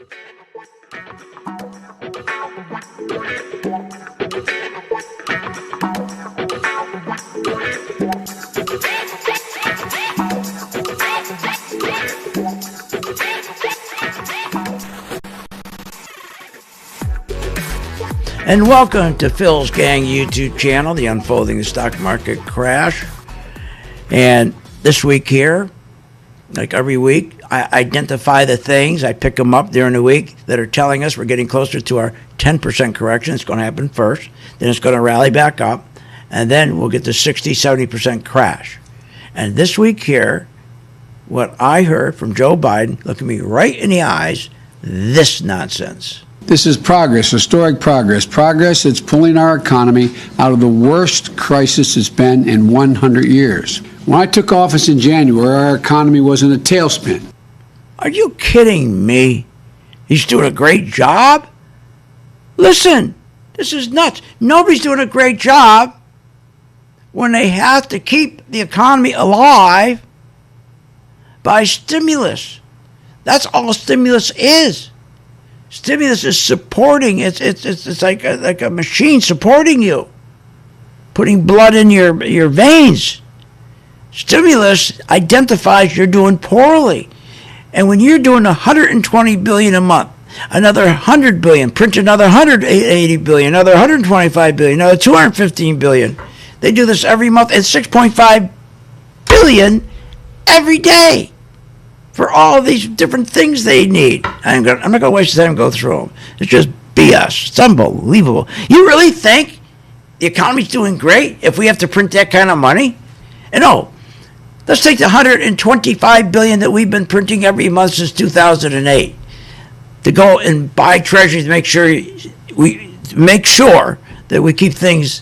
And welcome to Phil's Gang YouTube channel, the Unfolding the Stock Market Crash. And this week here, like every week, I identify the things, I pick them up during the week that are telling us we're getting closer to our 10% correction. It's going to happen first, then it's going to rally back up, and then we'll get the 60, 70% crash. And this week here, what I heard from Joe Biden, looking me right in the eyes, this nonsense. This is progress, historic progress. Progress that's pulling our economy out of the worst crisis it's been in 100 years. When I took office in January, our economy was in a tailspin. Are you kidding me? He's doing a great job? Listen, this is nuts. Nobody's doing a great job when they have to keep the economy alive by stimulus. That's all stimulus is. Stimulus is supporting. It's like a machine supporting you, putting blood in your veins. Stimulus identifies you're doing poorly, and when you're doing 120 billion a month, another 100 billion, print another 180 billion, another 125 billion, another 215 billion. They do this every month, and 6.5 billion every day. For all these different things they need. I'm not going to waste time and go through them. It's just BS. It's unbelievable. You really think the economy's doing great if we have to print that kind of money? And let's take the 125 billion that we've been printing every month since 2008 to go and buy treasuries to make sure that we keep the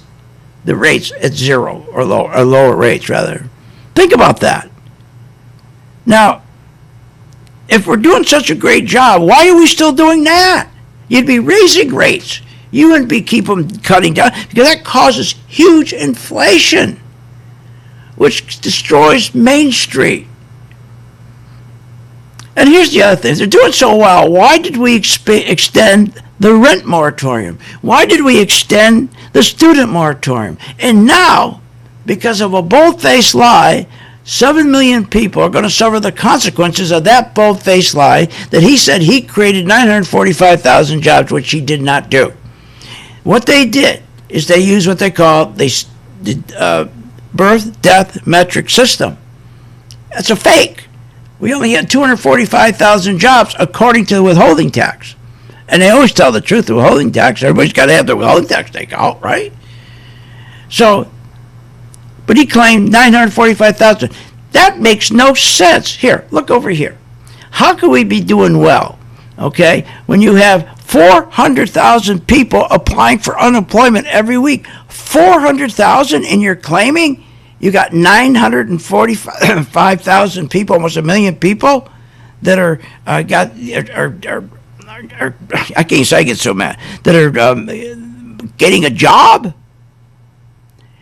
rates at zero or lower rates rather. Think about that. Now, if we're doing such a great job, why are we still doing that? You'd be raising rates. You wouldn't be keep them cutting down because that causes huge inflation, which destroys Main Street. And here's the other thing. They're doing so well. Why did we extend the rent moratorium? Why did we extend the student moratorium? And now, because of a bold-faced lie, 7 million people are going to suffer the consequences of that bold-faced lie that he said he created 945,000 jobs, which he did not do. What they did is they used what they call the birth death metric system. That's a fake. We only had 245,000 jobs according to the withholding tax. And they always tell the truth, the withholding tax. Everybody's got to have the withholding tax taken out, right? But he claimed 945,000. That makes no sense. Here, look over here. How can we be doing well, okay, when you have 400,000 people applying for unemployment every week? 400,000, and you're claiming you got 945,000 people, almost a million people that are I can't say I get so mad, that are getting a job?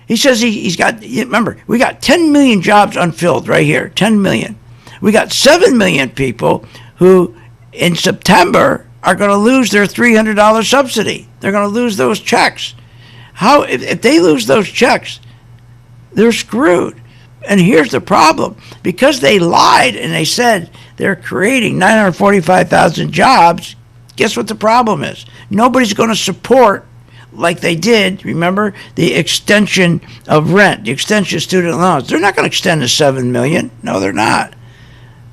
He says he's got, remember, we got 10 million jobs unfilled right here, 10 million. We got 7 million people who in September are going to lose their $300 subsidy. They're going to lose those checks. How, if they lose those checks, they're screwed. And here's the problem. Because they lied and they said they're creating 945,000 jobs, guess what the problem is? Nobody's going to support, like they did, remember, the extension of rent, the extension of student loans. They're not going to extend to 7 million. No, they're not.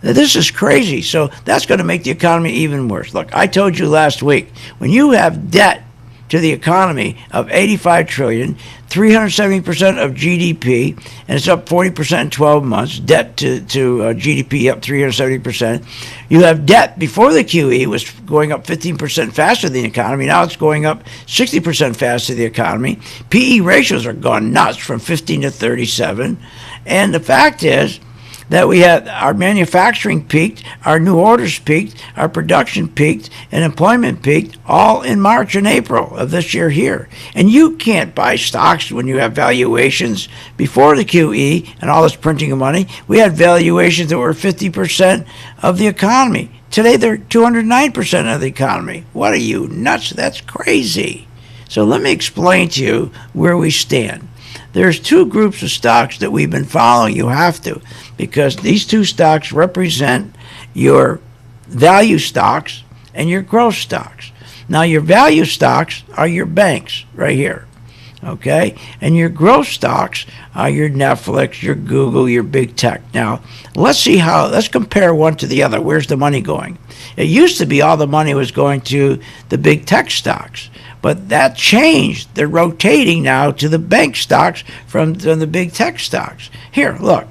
This is crazy. So that's going to make the economy even worse. Look, I told you last week, when you have debt to the economy of 85 trillion, 370% of GDP, and it's up 40% in 12 months, debt to GDP up 370%. You have debt before the QE was going up 15% faster than the economy. Now it's going up 60% faster than the economy. PE ratios are gone nuts from 15 to 37. And the fact is that we had our manufacturing peaked, our new orders peaked, our production peaked, and employment peaked all in March and April of this year here. And you can't buy stocks when you have valuations. Before the QE and all this printing of money, we had valuations that were 50% of the economy. Today they're 209% of the economy. What are you, nuts? That's crazy. So let me explain to you where we stand. There's two groups of stocks that we've been following. You have to, because these two stocks represent your value stocks and your growth stocks. Now, your value stocks are your banks right here, okay? And your growth stocks are your Netflix, your Google, your big tech. Now, let's compare one to the other. Where's the money going? It used to be all the money was going to the big tech stocks, but that changed. They're rotating now to the bank stocks from the big tech stocks. Here, look.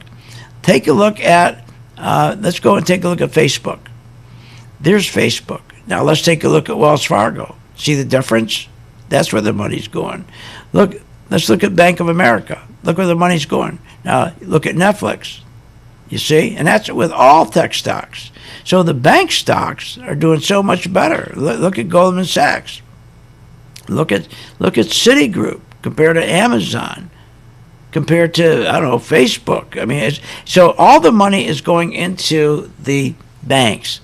Take a look at, let's go and take a look at Facebook. There's Facebook. Now let's take a look at Wells Fargo. See the difference? That's where the money's going. Look, let's look at Bank of America. Look where the money's going. Now look at Netflix. You see? And that's with all tech stocks. So the bank stocks are doing so much better. Look at Goldman Sachs. Look at Citigroup compared to Amazon, compared to, I don't know, Facebook. I mean, so all the money is going into the banks.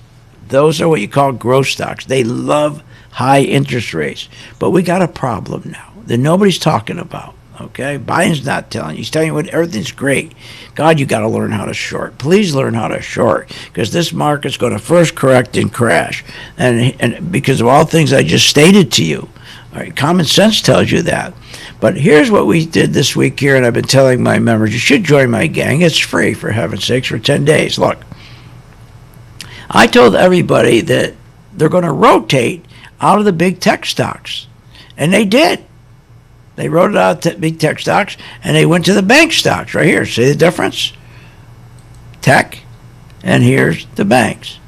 Those are what you call growth stocks. They love high interest rates. But we got a problem now that nobody's talking about. Okay, Biden's not telling you. He's telling you what everything's great. God, you got to learn how to short. Please learn how to short, because this market's going to first correct and crash, and because of all the things I just stated to you. All right, common sense tells you that. But here's what we did this week here, and I've been telling my members, you should join my gang. It's free, for heaven's sakes, for 10 days. Look, I told everybody that they're going to rotate out of the big tech stocks, and they did. They wrote it out to big tech stocks, and they went to the bank stocks right here. See the difference? Tech, and here's the banks.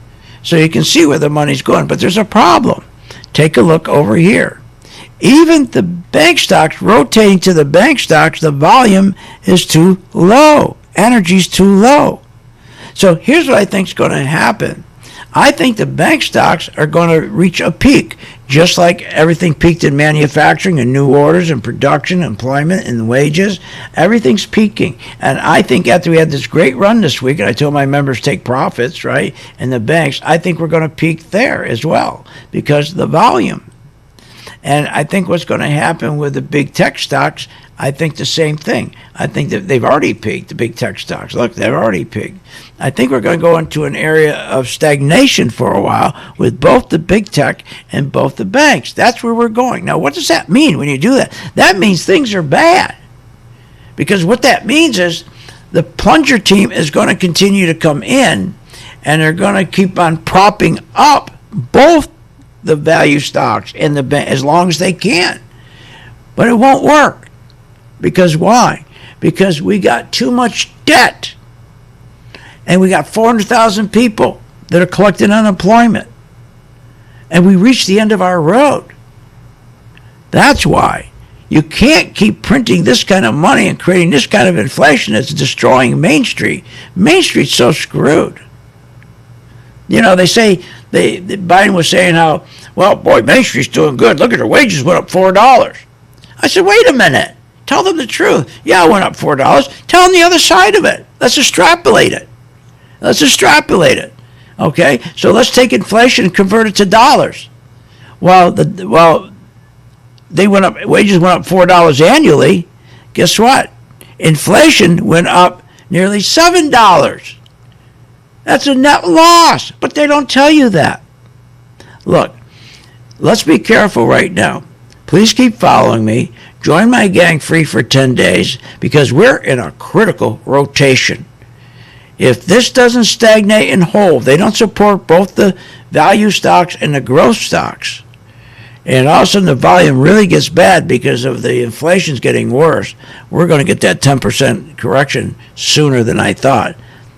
So you can see where the money's going, but there's a problem. Take a look over here. Even the bank stocks rotating to the bank stocks, the volume is too low. Energy's too low. So here's what I think is going to happen. I think the bank stocks are going to reach a peak, just like everything peaked in manufacturing and new orders and production, employment and wages. Everything's peaking. And I think after we had this great run this week, and I told my members take profits, right, in the banks, I think we're going to peak there as well because of the volume. And I think what's going to happen with the big tech stocks, I think the same thing. I think that they've already peaked, the big tech stocks. Look, they've already peaked. I think we're going to go into an area of stagnation for a while with both the big tech and both the banks. That's where we're going. Now, what does that mean when you do that? That means things are bad. Because what that means is the plunger team is going to continue to come in, and they're going to keep on propping up both the value stocks and the bank as long as they can. But it won't work. Because why? Because we got too much debt. And we got 400,000 people that are collecting unemployment. And we reached the end of our road. That's why. You can't keep printing this kind of money and creating this kind of inflation that's destroying Main Street. Main Street's so screwed. You know, they say, Biden was saying how, well, boy, Main Street's doing good. Look at their wages went up $4. I said, wait a minute. Tell them the truth. Yeah, it went up $4. Tell them the other side of it. Let's extrapolate it. Okay? So let's take inflation and convert it to dollars. Well, they went up, wages went up $4 annually. Guess what? Inflation went up nearly $7. That's a net loss, but they don't tell you that. Look, let's be careful right now. Please keep following me. Join my gang free for 10 days because we're in a critical rotation. If this doesn't stagnate and hold, they don't support both the value stocks and the growth stocks, and all of a sudden the volume really gets bad because of the inflation's getting worse, we're going to get that 10% correction sooner than I thought.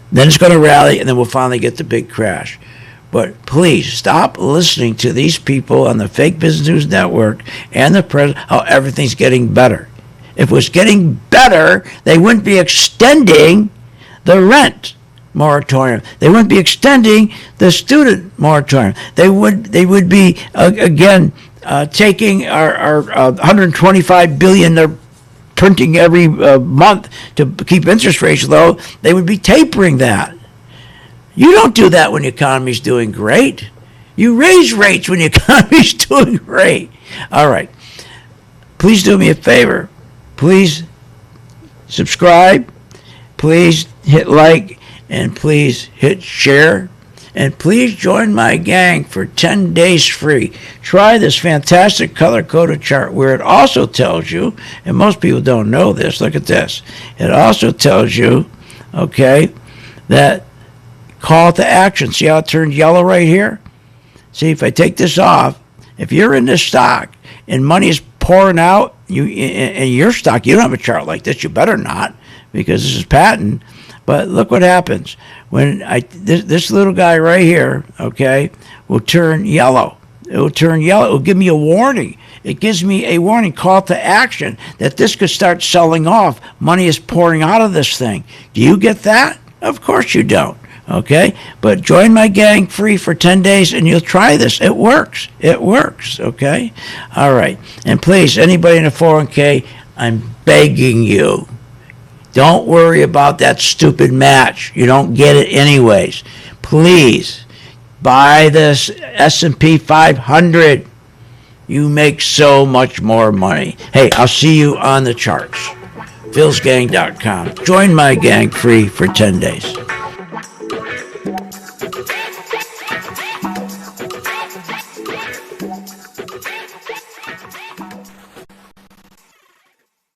Then it's going to rally, and then we'll finally get the big crash. But please stop listening to these people on the fake Business News Network and the president, how everything's getting better. If it was getting better, they wouldn't be extending the rent moratorium. They wouldn't be extending the student moratorium. They would be, taking our $125 billion they're printing every month to keep interest rates low. They would be tapering that. You don't do that when the economy's doing great. You raise rates when the economy's doing great. All right. Please do me a favor. Please subscribe. Please hit like. And please hit share. And please join my gang for 10 days free. Try this fantastic color-coded chart where it also tells you, and most people don't know this, look at this. It also tells you, okay, that call to action. See how it turned yellow right here? See, if I take this off, if you're in this stock and money is pouring out, in your stock, you don't have a chart like this. You better not, because this is patent. But look what happens when this little guy right here, okay, will turn yellow. It will turn yellow. It will give me a warning. It gives me a warning, call to action, that this could start selling off. Money is pouring out of this thing. Do you get that? Of course you don't. Okay, but join my gang free for 10 days and you'll try this. It works. It works. Okay. All right. And please, anybody in a 401k, I'm begging you, don't worry about that stupid match. You don't get it anyways. Please buy this S&P 500. You make so much more money. Hey, I'll see you on the charts. philsgang.com. Join my gang free for 10 days.